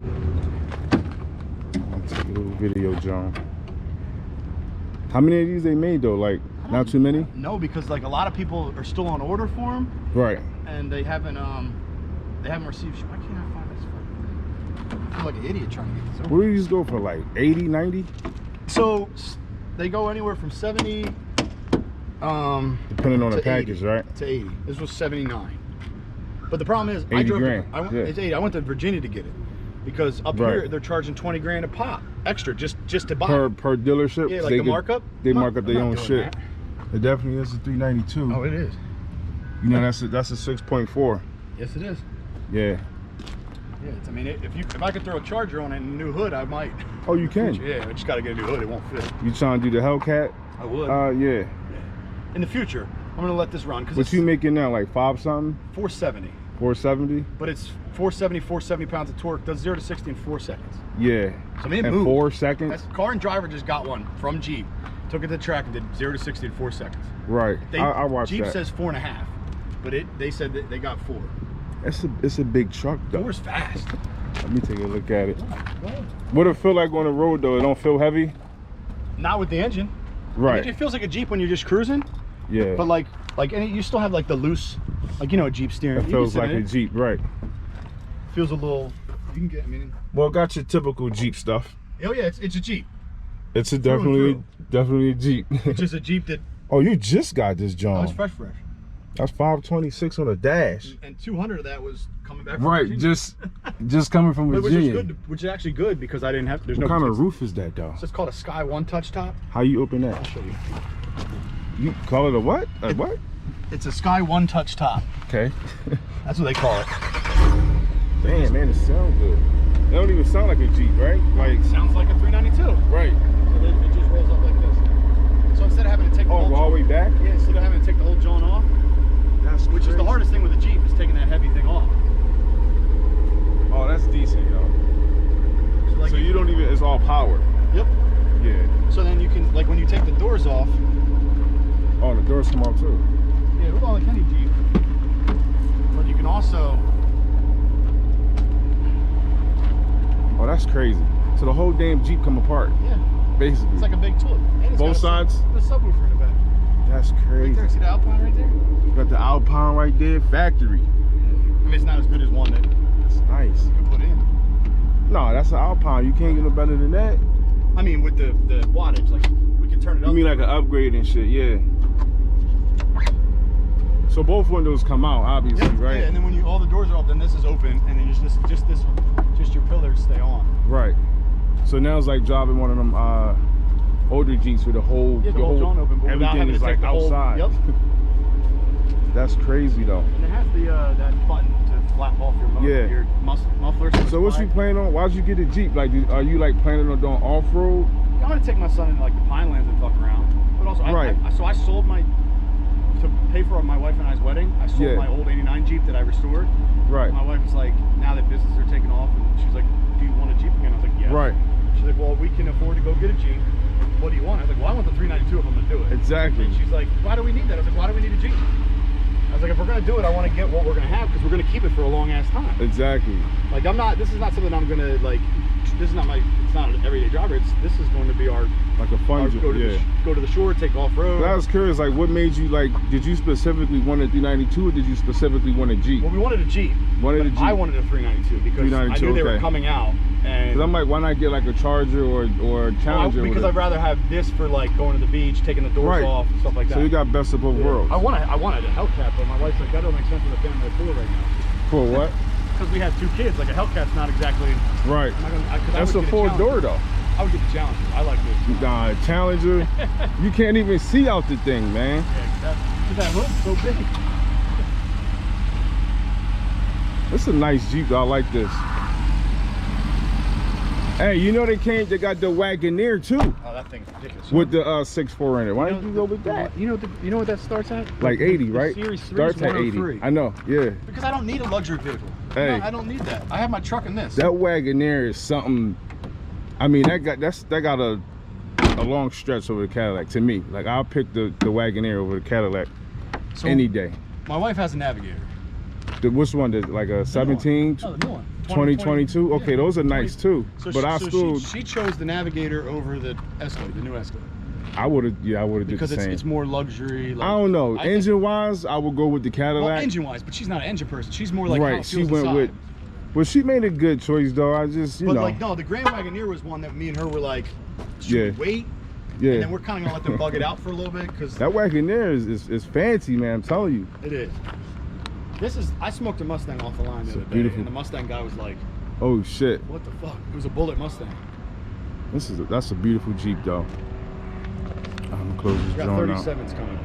I'll take a little video, John. How many of these they made though? Like, not too many? No, because like a lot of people are still on order for them. Right. And they haven't received. Why can't I find this? I feel like an idiot trying to get this over. What do these go for? Like 80, 90? So they go anywhere from 70. Depending on the package, 80, right? To 80. This was 79. But the problem is, 80 grand. It's 80. I went to Virginia to get it because up here they're charging 20 grand a pop extra just to buy per dealership. Yeah, like the markup. They mark up their own shit. It definitely is a 392. Oh, it is. You know, that's a 6.4. Yes, it is. Yeah. Yeah, I mean, if I could throw a Charger on it and a new hood, I might. Oh, you can? Yeah, I just got to get a new hood. It won't fit. You trying to do the Hellcat? I would. Yeah. In the future, I'm gonna let this run. What you making now, like 5 something? 470. 470? But it's 470 pounds of torque. Does 0 to 60 in 4 seconds. Yeah. So I mean, it in moved. 4 seconds? That's, car and driver just got one from Jeep. Took it to the track and did 0 to 60 in 4 seconds. Right. I watched Jeep that. says 4.5, but they said that they got 4. It's a big truck though. 4's fast. Let me take a look at it. What it feel like on the road though? It don't feel heavy? Not with the engine. Right. It feels like a Jeep when you're just cruising. Yeah. But like and you still have like the loose, like, you know, a Jeep steering. It feels like a Jeep, right? Feels a little. You can get. I mean. Well, it got your typical Jeep stuff. Oh yeah, it's a Jeep. It's definitely a Jeep. It's just a Jeep that. Oh, you just got this, John. Oh, it's fresh. That's 526 on the dash. And 200 of that was coming back from right, Virginia. just coming from Virginia. Which is actually good because I didn't have to. There's what no kind of roof is that though? So it's called a Sky One touch top. How you open that? I'll show you. You call it a what? A what? It's a Sky One touch top. Okay. That's what they call it. Damn, man, it sounds good. It don't even sound like a Jeep, right? Like sounds like a 392. Right. So then it just rolls up like this. So instead of having to take the whole all the way back? Yeah, instead of having to take the whole John off. Which is the hardest thing with a Jeep, is taking that heavy thing off. Oh, that's decent, yo. So you don't even, it's all power. Yep. Yeah. So then you can, like when you take the doors off. Oh, the doors come off too. Yeah, with all like any Jeep. But you can also. Oh, that's crazy. So the whole damn Jeep come apart. Yeah. Basically. It's like a big tool. Both sides? The subwoofer in the back. That's crazy. Right there, see the Alpine right there? You got the Alpine right there, factory. I mean, it's not as good as one that that's nice. You can put in. No, that's an Alpine. You can't get no better than that. I mean, with the wattage, like we can turn it up. You mean like an upgrade and shit, yeah. So both windows come out, obviously, right? Yeah, and then when all the doors are up, then this is open, and then just your pillars stay on. Right. So now it's like driving one of them older Jeeps with the whole, John open, but everything is like outside. Yep. That's crazy though. And it has the that button to flap off your muffler. So what you planning on? Why'd you get a Jeep? Like, are you like planning on doing off road? Yeah, I'm gonna take my son in like the Pinelands and fuck around. But also, so I sold to pay for my wife and I's wedding. I sold my old '89 Jeep that I restored. Right. My wife was like, now that businesses are taking off, and she's like, do you want a Jeep again? I was like, yeah. Right. She's like, well, we can afford to go get a Jeep. What do you want? I was like, well, I want the 392 if I'm gonna do it. Exactly. And she's like, why do we need that? I was like, why do we need a Jeep? I was like, if we're gonna do it, I want to get what we're gonna have because we're gonna keep it for a long ass time. Exactly. Like this is not something I'm gonna like. This is not it's not an everyday driver. This is going to be our like a fun Jeep. Go to the shore, take off road. I was curious, like, what made you like? Did you specifically want a 392 or did you specifically want a Jeep? Well, we wanted a Jeep. I wanted a 392 because I knew they were coming out. And because I'm like, why not get like a Charger or a Challenger? Because I'd rather have this for like going to the beach, taking the doors off, stuff like that. So you got best of both worlds. I wanted a Hellcat, but my wife's like, that don't make sense with a family of 4 right now. For what? Because we have 2 kids. Like a Hellcat's not exactly. Right. That's a 4-door though. I would get the Challenger. I like this. Nah, Challenger. You can't even see out the thing, man. Yeah, that hood's so big. It's a nice Jeep though. I like this. Hey, you know they got the Wagoneer too. Oh, that thing's ridiculous. With the 6.4 in it. Why don't you go with that? You know what that starts at? Like 80, right? Series 3 starts at 80. I know, yeah. Because I don't need a luxury vehicle. Hey, I don't need that. I have my truck in this. That Wagoneer is something. I mean, that got a long stretch over the Cadillac to me. Like I'll pick the Wagoneer over the Cadillac any day. My wife has a Navigator. Which one? Like a 17? No, the new one. 2022. Okay, yeah, those are nice too. So but she chose the Navigator over the Escalade, the new Escalade. I would have did the because same. it's more luxury. Like, I don't know. Engine wise, I would go with the Cadillac. Well, engine wise, but she's not an engine person. She's more like how it she feels went inside. with. Well, she made a good choice though. I just But like no, the Grand Wagoneer was one that me and her were like, should we wait? Yeah. And then we're kind of gonna let them bug it out for a little bit because that Wagoneer is fancy, man. I'm telling you. It is. I smoked a Mustang off the line the other day, beautiful. and the Mustang guy was like, "Oh shit! What the fuck? It was a Bullet Mustang." That's a beautiful Jeep though. I'm gonna close this We got joint out. 37s coming.